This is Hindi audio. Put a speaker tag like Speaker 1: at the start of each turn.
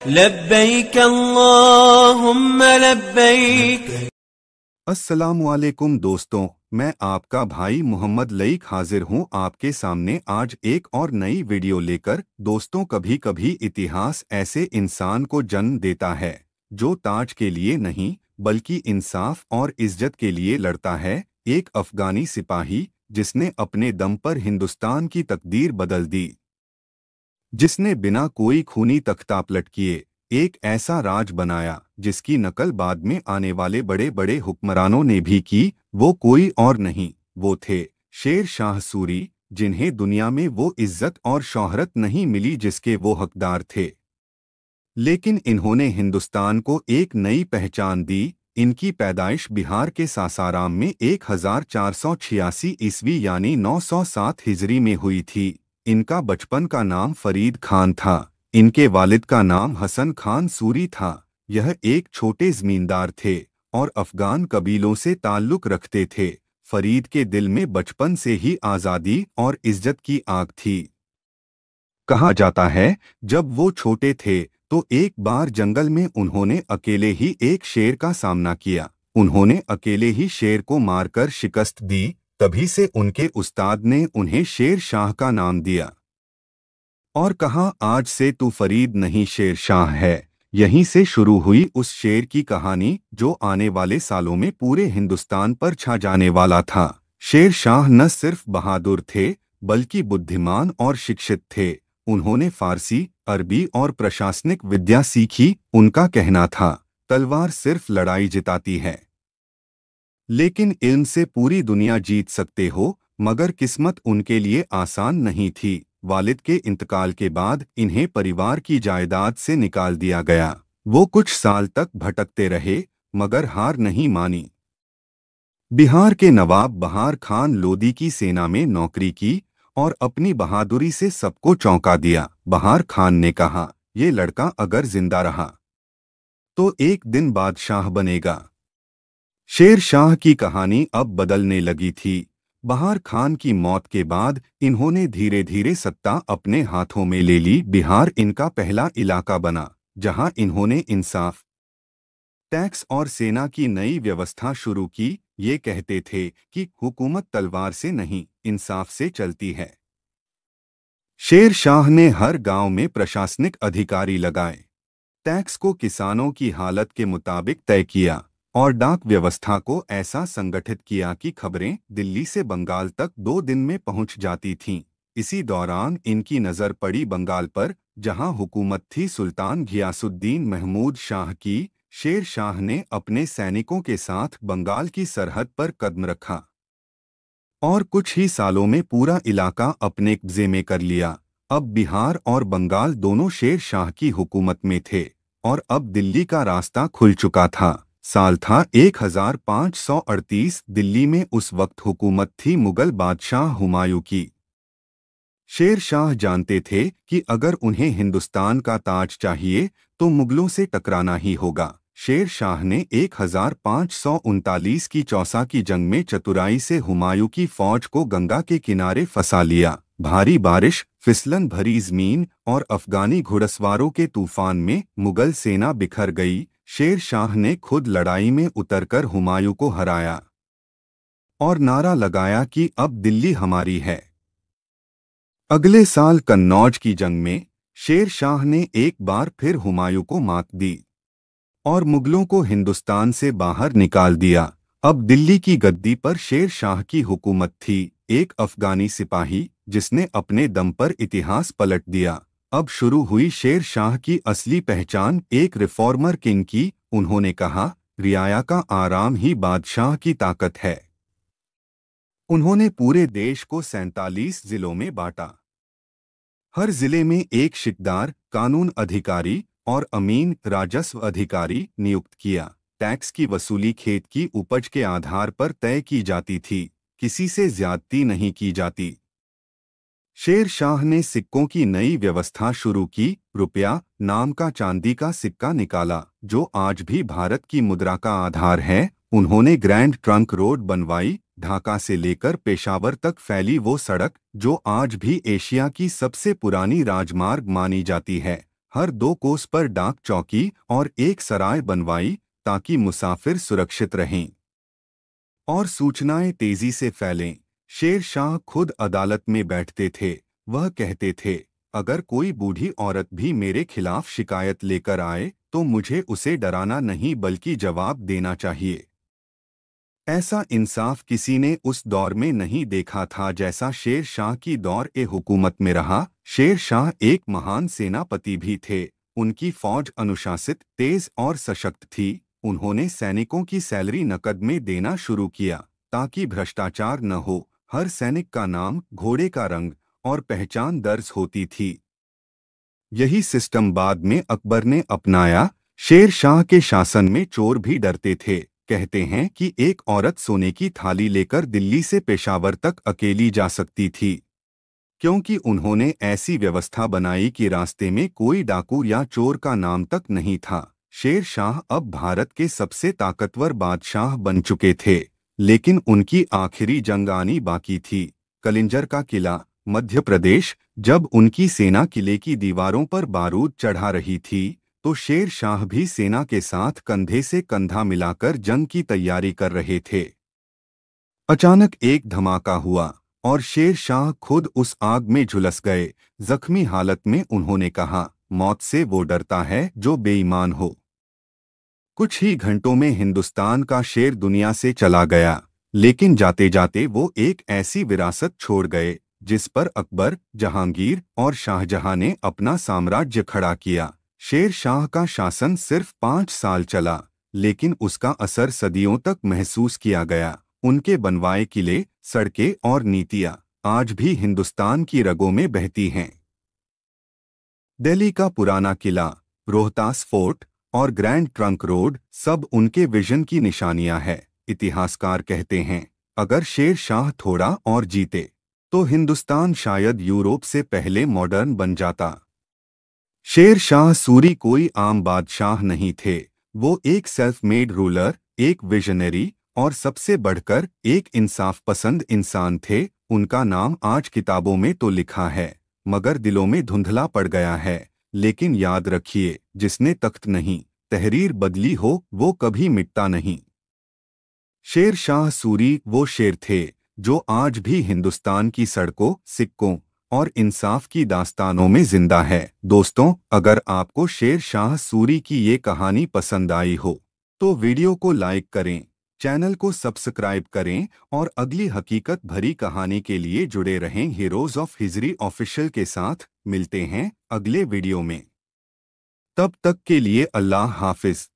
Speaker 1: लब्बैक अल्लाहुम्मा लब्बैक।
Speaker 2: अस्सलामुअलैकुम दोस्तों, मैं आपका भाई मोहम्मद लईक हाजिर हूं आपके सामने आज एक और नई वीडियो लेकर। दोस्तों, कभी कभी इतिहास ऐसे इंसान को जन्म देता है जो ताज के लिए नहीं बल्कि इंसाफ और इज्जत के लिए लड़ता है। एक अफगानी सिपाही जिसने अपने दम पर हिंदुस्तान की तकदीर बदल दी, जिसने बिना कोई खूनी तख्तापलट किए एक ऐसा राज बनाया जिसकी नकल बाद में आने वाले बड़े बड़े हुक्मरानों ने भी की। वो कोई और नहीं, वो थे शेर शाह सूरी, जिन्हें दुनिया में वो इज्जत और शोहरत नहीं मिली जिसके वो हकदार थे। लेकिन इन्होंने हिंदुस्तान को एक नई पहचान दी। इनकी पैदाइश बिहार के सासाराम में 1486 ईस्वी यानी 907 हिजरी में हुई थी। इनका बचपन का नाम फरीद खान था। इनके वालिद का नाम हसन खान सूरी था। यह एक छोटे जमींदार थे और अफगान कबीलों से ताल्लुक रखते थे। फरीद के दिल में बचपन से ही आज़ादी और इज्जत की आग थी। कहा जाता है, जब वो छोटे थे तो एक बार जंगल में उन्होंने अकेले ही एक शेर का सामना किया। उन्होंने अकेले ही शेर को मारकर शिकस्त दी। तभी से उनके उस्ताद ने उन्हें शेर शाह का नाम दिया और कहा, आज से तू फरीद नहीं शेर शाह है। यहीं से शुरू हुई उस शेर की कहानी जो आने वाले सालों में पूरे हिंदुस्तान पर छा जाने वाला था। शेर शाह न सिर्फ बहादुर थे बल्कि बुद्धिमान और शिक्षित थे। उन्होंने फारसी, अरबी और प्रशासनिक विद्या सीखी। उनका कहना था, तलवार सिर्फ लड़ाई जिताती है, लेकिन इल्म से पूरी दुनिया जीत सकते हो। मगर किस्मत उनके लिए आसान नहीं थी। वालिद के इंतकाल के बाद इन्हें परिवार की जायदाद से निकाल दिया गया। वो कुछ साल तक भटकते रहे मगर हार नहीं मानी। बिहार के नवाब बहार खान लोदी की सेना में नौकरी की और अपनी बहादुरी से सबको चौंका दिया। बहार खान ने कहा, ये लड़का अगर जिंदा रहा तो एक दिन बादशाह बनेगा। शेर शाह की कहानी अब बदलने लगी थी। बहार खान की मौत के बाद इन्होंने धीरे धीरे सत्ता अपने हाथों में ले ली। बिहार इनका पहला इलाका बना जहां इन्होंने इंसाफ, टैक्स और सेना की नई व्यवस्था शुरू की। ये कहते थे कि हुकूमत तलवार से नहीं, इंसाफ से चलती है। शेर शाह ने हर गांव में प्रशासनिक अधिकारी लगाए, टैक्स को किसानों की हालत के मुताबिक तय किया और डाक व्यवस्था को ऐसा संगठित किया कि खबरें दिल्ली से बंगाल तक 2 दिन में पहुंच जाती थीं। इसी दौरान इनकी नज़र पड़ी बंगाल पर, जहां हुकूमत थी सुल्तान घियासुद्दीन महमूद शाह की। शेर शाह ने अपने सैनिकों के साथ बंगाल की सरहद पर कदम रखा और कुछ ही सालों में पूरा इलाका अपने कब्जे में कर लिया। अब बिहार और बंगाल दोनों शेर शाह की हुकूमत में थे और अब दिल्ली का रास्ता खुल चुका था। साल था 1538। दिल्ली में उस वक्त हुकूमत थी मुगल बादशाह हुमायूं की। शेर शाह जानते थे कि अगर उन्हें हिंदुस्तान का ताज चाहिए तो मुगलों से टकराना ही होगा। शेर शाह ने 1539 की चौसा की जंग में चतुराई से हुमायूं की फौज को गंगा के किनारे फंसा लिया। भारी बारिश, फिसलन भरी जमीन और अफगानी घुड़सवारों के तूफान में मुगल सेना बिखर गई। शेर शाह ने खुद लड़ाई में उतरकर हुमायूं को हराया और नारा लगाया कि अब दिल्ली हमारी है। अगले साल कन्नौज की जंग में शेर शाह ने एक बार फिर हुमायूं को मात दी और मुगलों को हिंदुस्तान से बाहर निकाल दिया। अब दिल्ली की गद्दी पर शेर शाह की हुकूमत थी, एक अफगानी सिपाही जिसने अपने दम पर इतिहास पलट दिया। अब शुरू हुई शेर शाह की असली पहचान, एक रिफॉर्मर किंग की। उन्होंने कहा, रियाया का आराम ही बादशाह की ताकत है। उन्होंने पूरे देश को 47 जिलों में बांटा। हर जिले में एक शिकदार, कानून अधिकारी और अमीन, राजस्व अधिकारी नियुक्त किया। टैक्स की वसूली खेत की उपज के आधार पर तय की जाती थी, किसी से ज्यादती नहीं की जाती। शेर शाह ने सिक्कों की नई व्यवस्था शुरू की। रुपया नाम का चांदी का सिक्का निकाला जो आज भी भारत की मुद्रा का आधार है। उन्होंने ग्रैंड ट्रंक रोड बनवाई, ढाका से लेकर पेशावर तक फैली वो सड़क जो आज भी एशिया की सबसे पुरानी राजमार्ग मानी जाती है। हर 2 कोस पर डाक चौकी और एक सराय बनवाई ताकि मुसाफिर सुरक्षित रहें और सूचनाएं तेजी से फैलें। शेर शाह खुद अदालत में बैठते थे। वह कहते थे, अगर कोई बूढ़ी औरत भी मेरे खिलाफ शिकायत लेकर आए तो मुझे उसे डराना नहीं बल्कि जवाब देना चाहिए। ऐसा इंसाफ किसी ने उस दौर में नहीं देखा था जैसा शेर शाह की दौर-ए-हुकूमत में रहा। शेर शाह एक महान सेनापति भी थे। उनकी फौज अनुशासित, तेज और सशक्त थी। उन्होंने सैनिकों की सैलरी नकद में देना शुरू किया ताकि भ्रष्टाचार न हो। हर सैनिक का नाम, घोड़े का रंग और पहचान दर्ज होती थी। यही सिस्टम बाद में अकबर ने अपनाया। शेर शाह के शासन में चोर भी डरते थे। कहते हैं कि एक औरत सोने की थाली लेकर दिल्ली से पेशावर तक अकेली जा सकती थी, क्योंकि उन्होंने ऐसी व्यवस्था बनाई कि रास्ते में कोई डाकू या चोर का नाम तक नहीं था। शेर शाह अब भारत के सबसे ताकतवर बादशाह बन चुके थे, लेकिन उनकी आखिरी जंग आनी बाकी थी। कलिंजर का किला, मध्य प्रदेश। जब उनकी सेना किले की दीवारों पर बारूद चढ़ा रही थी तो शेर शाह भी सेना के साथ कंधे से कंधा मिलाकर जंग की तैयारी कर रहे थे। अचानक एक धमाका हुआ और शेर शाह खुद उस आग में झुलस गए। जख्मी हालत में उन्होंने कहा, मौत से वो डरता है जो बेईमान हो। कुछ ही घंटों में हिंदुस्तान का शेर दुनिया से चला गया, लेकिन जाते जाते वो एक ऐसी विरासत छोड़ गए जिस पर अकबर, जहांगीर और शाहजहां ने अपना साम्राज्य खड़ा किया। शेर शाह का शासन सिर्फ 5 साल चला, लेकिन उसका असर सदियों तक महसूस किया गया। उनके बनवाए किले, सड़कें और नीतियां आज भी हिंदुस्तान की रगों में बहती हैं। दिल्ली का पुराना किला, रोहतास फोर्ट और ग्रैंड ट्रंक रोड सब उनके विजन की निशानियां हैं। इतिहासकार कहते हैं, अगर शेर शाह थोड़ा और जीते तो हिंदुस्तान शायद यूरोप से पहले मॉडर्न बन जाता। शेर शाह सूरी कोई आम बादशाह नहीं थे। वो एक सेल्फ मेड रूलर, एक विजनरी और सबसे बढ़कर एक इंसाफ पसंद इंसान थे। उनका नाम आज किताबों में तो लिखा है, मगर दिलों में धुंधला पड़ गया है। लेकिन याद रखिए, जिसने तख्त नहीं, तहरीर बदली हो, वो कभी मिटता नहीं। शेर शाह सूरी वो शेर थे जो आज भी हिंदुस्तान की सड़कों, सिक्कों और इंसाफ की दास्तानों में जिंदा है। दोस्तों, अगर आपको शेर शाह सूरी की ये कहानी पसंद आई हो तो वीडियो को लाइक करें, चैनल को सब्सक्राइब करें और अगली हकीकत भरी कहानी के लिए जुड़े रहें। हीरोज ऑफ हिस्ट्री ऑफिशियल के साथ मिलते हैं अगले वीडियो में। तब तक के लिए अल्लाह हाफिज।